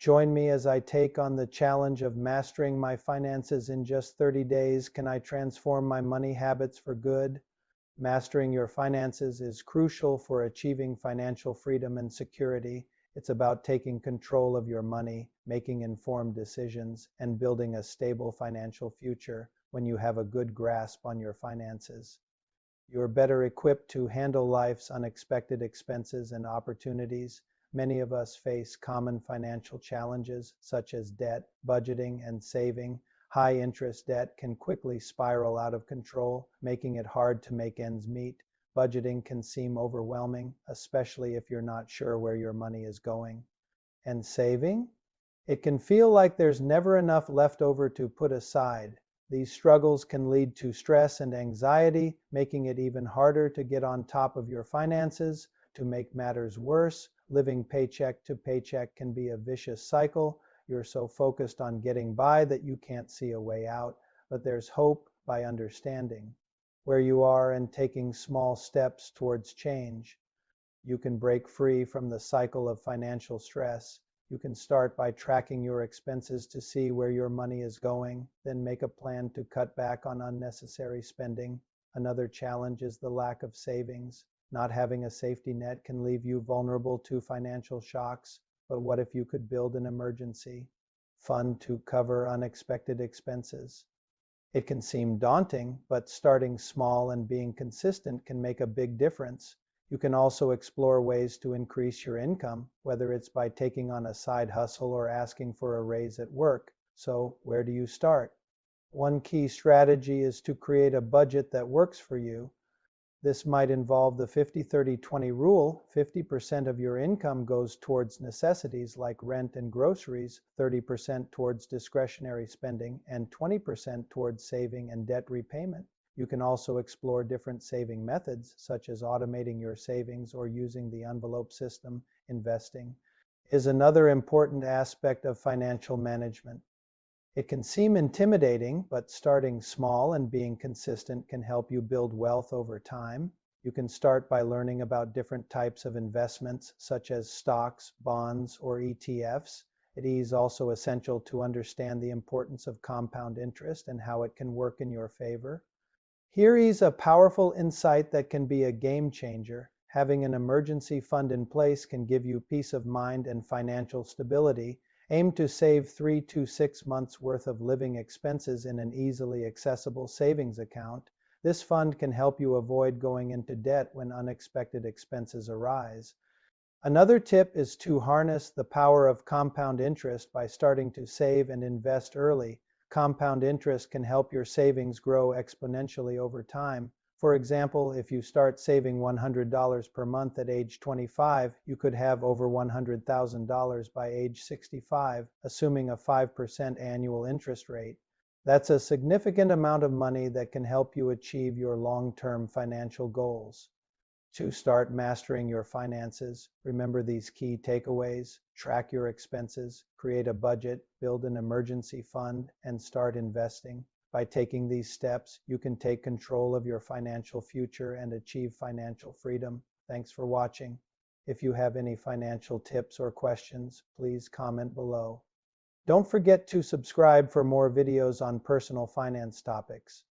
Join me as I take on the challenge of mastering my finances in just 30 days. Can I transform my money habits for good? Mastering your finances is crucial for achieving financial freedom and security. It's about taking control of your money, making informed decisions, and building a stable financial future. When you have a good grasp on your finances, you're better equipped to handle life's unexpected expenses and opportunities. Many of us face common financial challenges such as debt, budgeting, and saving. High interest debt can quickly spiral out of control, making it hard to make ends meet. Budgeting can seem overwhelming, especially if you're not sure where your money is going. And saving? It can feel like there's never enough left over to put aside. These struggles can lead to stress and anxiety, making it even harder to get on top of your finances. To make matters worse, living paycheck to paycheck can be a vicious cycle. You're so focused on getting by that you can't see a way out, but there's hope by understanding where you are and taking small steps towards change. You can break free from the cycle of financial stress. You can start by tracking your expenses to see where your money is going, then make a plan to cut back on unnecessary spending. Another challenge is the lack of savings. Not having a safety net can leave you vulnerable to financial shocks. But what if you could build an emergency fund to cover unexpected expenses? It can seem daunting, but starting small and being consistent can make a big difference. You can also explore ways to increase your income, whether it's by taking on a side hustle or asking for a raise at work. So, where do you start? One key strategy is to create a budget that works for you. This might involve the 50-30-20 rule. 50% of your income goes towards necessities like rent and groceries, 30% towards discretionary spending, and 20% towards saving and debt repayment. You can also explore different saving methods, such as automating your savings or using the envelope system. Investing is another important aspect of financial management. It can seem intimidating, but starting small and being consistent can help you build wealth over time. You can start by learning about different types of investments, such as stocks, bonds, or ETFs. It is also essential to understand the importance of compound interest and how it can work in your favor. Here is a powerful insight that can be a game changer. Having an emergency fund in place can give you peace of mind and financial stability. Aim to save 3 to 6 months worth of living expenses in an easily accessible savings account. This fund can help you avoid going into debt when unexpected expenses arise. Another tip is to harness the power of compound interest by starting to save and invest early. Compound interest can help your savings grow exponentially over time. For example, if you start saving $100 per month at age 25, you could have over $100,000 by age 65, assuming a 5% annual interest rate. That's a significant amount of money that can help you achieve your long-term financial goals. To start mastering your finances, remember these key takeaways: track your expenses, create a budget, build an emergency fund, and start investing. By taking these steps, you can take control of your financial future and achieve financial freedom. Thanks for watching. If you have any financial tips or questions, please comment below. Don't forget to subscribe for more videos on personal finance topics.